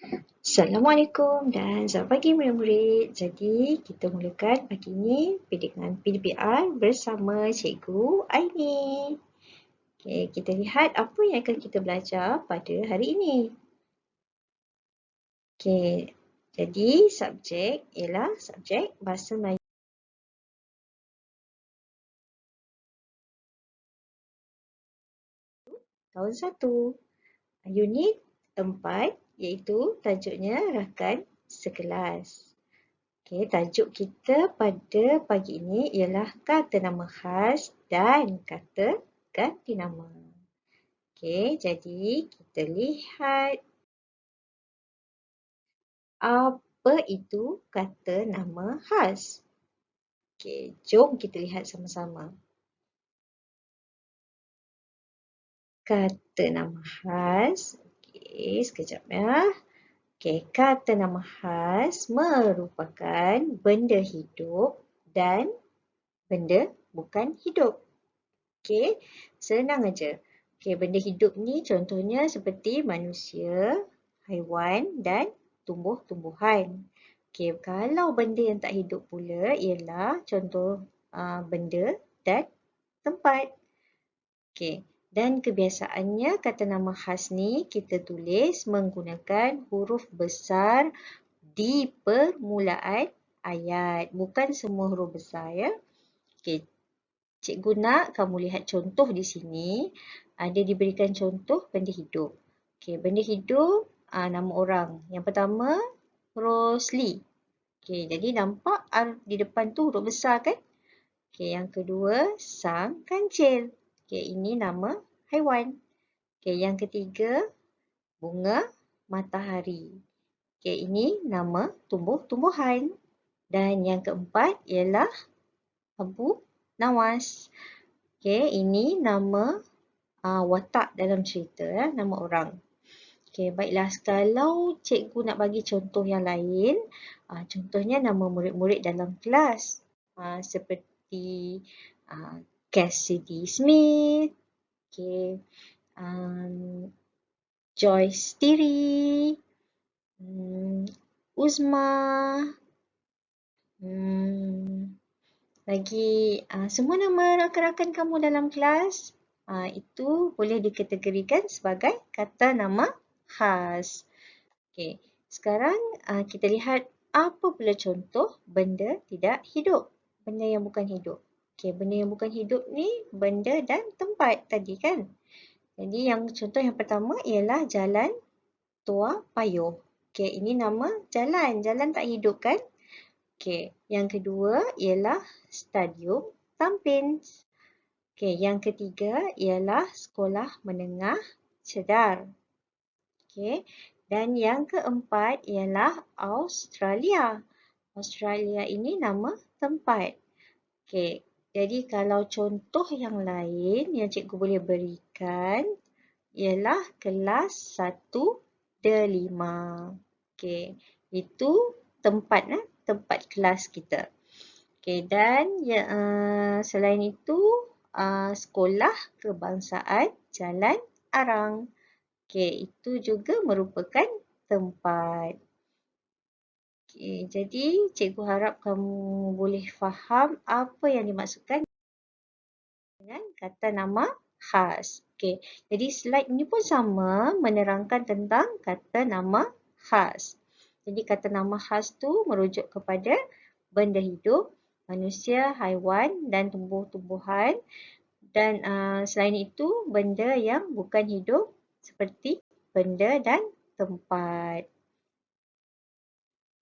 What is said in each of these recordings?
Assalamualaikum dan selamat pagi murid-murid. Jadi kita mulakan pagi ini dengan PDPR bersama Cikgu Aini. Okay, kita lihat apa yang akan kita belajar pada hari ini. Okay, jadi subjek ialah subjek Bahasa Melayu. Tahun 1. Unit 4 iaitu tajuknya Rakan Sekelas. Okay, tajuk kita pada pagi ini ialah kata nama khas dan kata ganti nama. Okay, jadi kita lihat apa itu kata nama khas. Okay, jom kita lihat sama-sama. Kata nama khas. Okay, sekejap ya. Okay, kata nama khas merupakan benda hidup dan benda bukan hidup. Okay, senang aja. Okay, benda hidup ni contohnya seperti manusia, haiwan dan tumbuh-tumbuhan. Okay, kalau benda yang tak hidup pula ialah contoh benda dan tempat. Okay, dan kebiasaannya kata nama khas ni kita tulis menggunakan huruf besar di permulaan ayat. Bukan semua huruf besar ya. Okay, cikgu nak kamu lihat contoh di sini. Ada diberikan contoh benda hidup. Okay, benda hidup nama orang. Yang pertama Rosli. Okay, jadi nampak di depan tu huruf besar kan? Okay, yang kedua Sang Kancil. Okay, ini nama haiwan. Okay, yang ketiga Bunga Matahari. Okay, ini nama tumbuh-tumbuhan. Dan yang keempat ialah Abu Nawas. Okay, ini nama watak dalam cerita, nama orang. Okay, baiklah. Kalau cikgu nak bagi contoh yang lain, contohnya nama murid-murid dalam kelas. Seperti Cassidy Smith, okay, Joyce Tiri, Uzma, lagi semua nama rakan-rakan kamu dalam kelas itu boleh dikategorikan sebagai kata nama khas. Okay, sekarang kita lihat apa pula contoh benda tidak hidup, benda yang bukan hidup. Okay, benda yang bukan hidup ni benda dan tempat tadi kan. Jadi yang contoh yang pertama ialah Jalan Tua Payuh. Okay, ini nama jalan, jalan tak hidup kan. Okay, yang kedua ialah Stadium Tampins. Okay, yang ketiga ialah Sekolah Menengah Cedar. Okay, dan yang keempat ialah Australia. Australia ini nama tempat. Okay, jadi kalau contoh yang lain yang cikgu boleh berikan ialah kelas 1D5. Okay, itu tempat tempat kelas kita. Okay, dan selain itu Sekolah Kebangsaan Jalan Arang. Okay, itu juga merupakan tempat. Okay, jadi cikgu harap kamu boleh faham apa yang dimaksudkan dengan kata nama khas. Okay, jadi slide ini pun sama menerangkan tentang kata nama khas. Jadi kata nama khas tu merujuk kepada benda hidup, manusia, haiwan dan tumbuh-tumbuhan. Dan selain itu benda yang bukan hidup seperti benda dan tempat.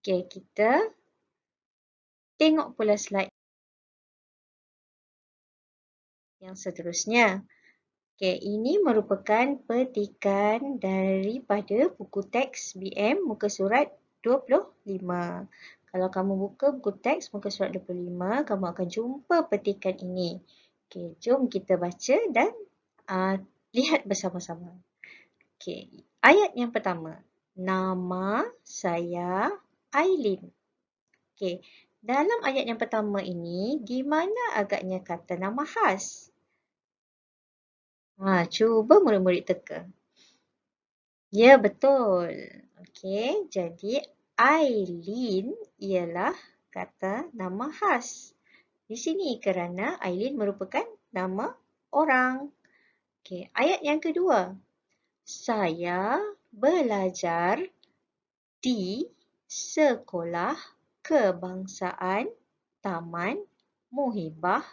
Okay, kita tengok pula slide yang seterusnya. Okay, ini merupakan petikan daripada buku teks BM muka surat 25. Kalau kamu buka buku teks muka surat 25, kamu akan jumpa petikan ini. Okay, jom kita baca dan lihat bersama-sama. Okay, ayat yang pertama. Nama saya Aileen. Okay, dalam ayat yang pertama ini, di mana agaknya kata nama khas? Cuba murid-murid teka. Ya, betul. Okey, jadi Aileen ialah kata nama khas. Di sini kerana Aileen merupakan nama orang. Okey, ayat yang kedua. Saya belajar di sekolah kebangsaan Taman Muhibah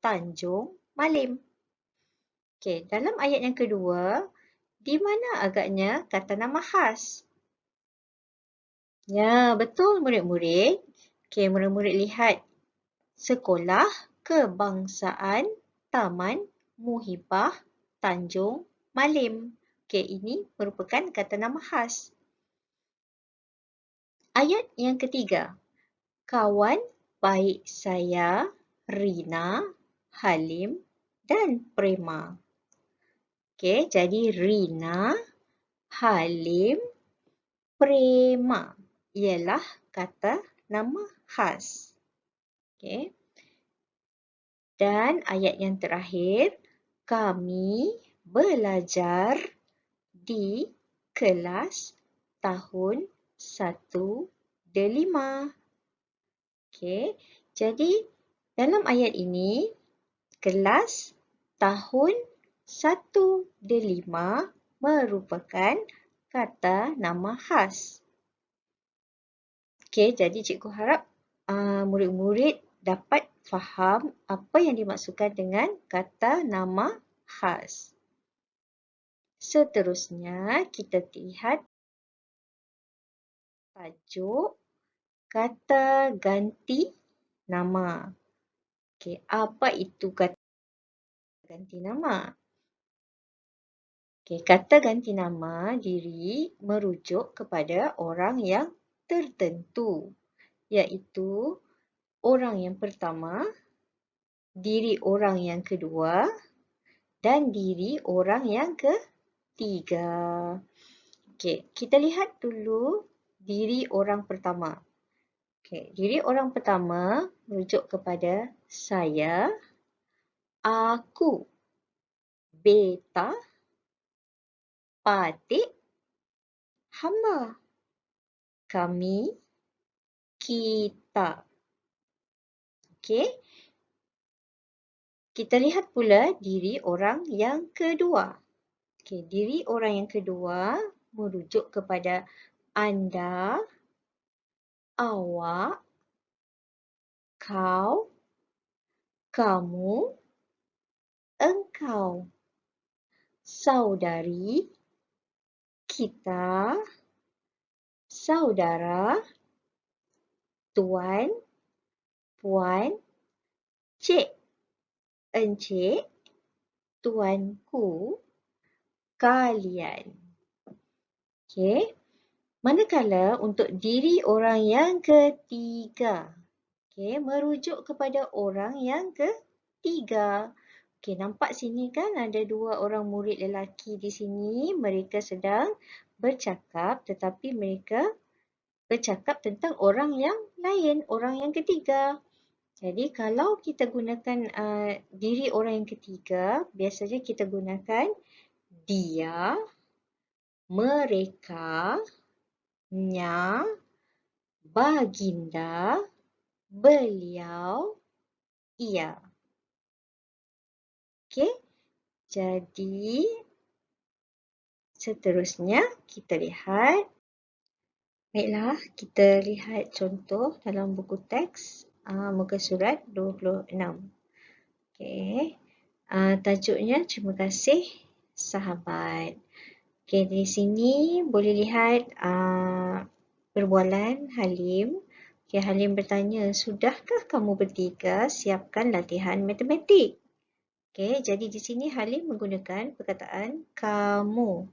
Tanjung Malim. Okey, dalam ayat yang kedua, di mana agaknya kata nama khas? Ya, betul murid-murid. Okey, murid-murid lihat. Sekolah Kebangsaan Taman Muhibah Tanjung Malim. Okey, ini merupakan kata nama khas. Ayat yang ketiga. Kawan baik saya, Rina, Halim dan Prema. Okey, jadi Rina, Halim, Prema ialah kata nama khas. Okey. Dan ayat yang terakhir, kami belajar di kelas tahun 1D5. Okey. Jadi dalam ayat ini, kelas tahun 1D5 merupakan kata nama khas. Okey, jadi cikgu harap murid-murid dapat faham apa yang dimaksudkan dengan kata nama khas. Seterusnya, kita lihat tajuk kata ganti nama. Okey, apa itu kata ganti nama? Okey, kata ganti nama diri merujuk kepada orang yang tertentu, iaitu orang yang pertama, diri orang yang kedua dan diri orang yang ketiga. Okey, kita lihat dulu diri orang pertama. Okey, diri orang pertama merujuk kepada saya, aku, beta, Patik, hamba, kami, kita. Okey. Kita lihat pula diri orang yang kedua. Okey, diri orang yang kedua merujuk kepada anda, awak, kau, kamu, engkau, saudari, kita, saudara, tuan, puan, cik, encik, tuanku, kalian. Okey. Manakala untuk diri orang yang ketiga, okey, merujuk kepada orang yang ketiga. Okey, nampak sini kan ada dua orang murid lelaki di sini. Mereka sedang bercakap tetapi mereka bercakap tentang orang yang lain, orang yang ketiga. Jadi kalau kita gunakan diri orang yang ketiga, biasanya kita gunakan dia, mereka, nya, baginda, beliau, ia. Okey, jadi seterusnya kita lihat. Baiklah, kita lihat contoh dalam buku teks muka surat 26. Okey, tajuknya terima kasih sahabat. Okey, di sini boleh lihat perbualan Halim. Okey, Halim bertanya, sudahkah kamu bertiga siapkan latihan matematik? Okey, jadi di sini Halim menggunakan perkataan kamu.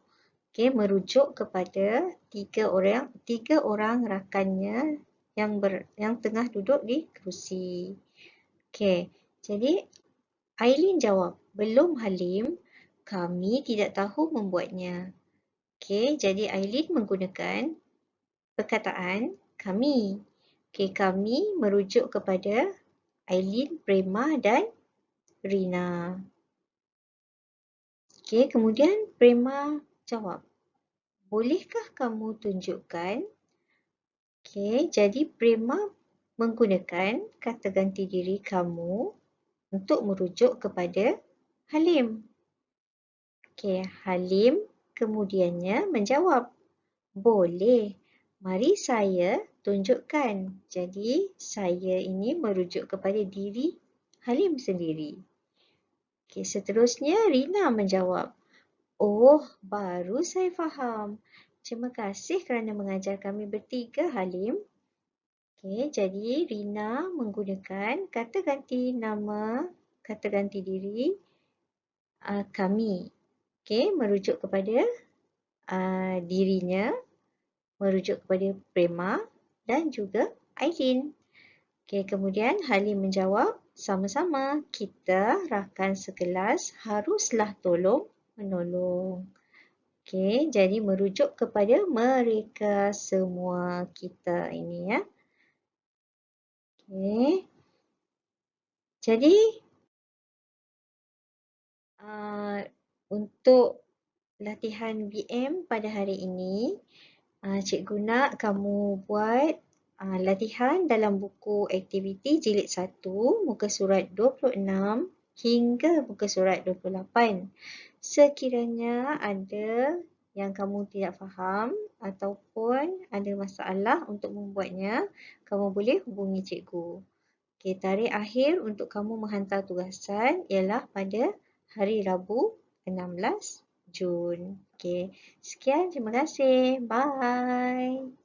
Okey, merujuk kepada tiga orang rakannya yang tengah duduk di kerusi. Okey, jadi Aileen jawab, belum Halim, kami tidak tahu membuatnya. Okey, jadi Aileen menggunakan perkataan kami. Okey, kami merujuk kepada Aileen, Prema dan Rina. Okey, kemudian Prema jawab, bolehkah kamu tunjukkan? Okey, jadi Prema menggunakan kata ganti diri kamu untuk merujuk kepada Halim. Okey, Halim kemudiannya menjawab, boleh. Mari saya tunjukkan. Jadi, saya ini merujuk kepada diri Halim sendiri. Okey, seterusnya Rina menjawab, oh, baru saya faham. Terima kasih kerana mengajar kami bertiga, Halim. Okey, jadi Rina menggunakan kata ganti nama, kata ganti diri kami. Okey, merujuk kepada dirinya, merujuk kepada Prema dan juga Aidin. Okey, kemudian Halim menjawab, sama-sama, kita rakan sekelas haruslah tolong menolong. Okey, jadi merujuk kepada mereka semua kita ini ya. Okey. Jadi untuk latihan BM pada hari ini, cikgu nak kamu buat latihan dalam buku aktiviti jilid 1, muka surat 26 hingga muka surat 28. Sekiranya ada yang kamu tidak faham ataupun ada masalah untuk membuatnya, kamu boleh hubungi cikgu. Okey, tarikh akhir untuk kamu menghantar tugasan ialah pada hari Rabu 16 Jun. Okey, sekian, terima kasih. Bye.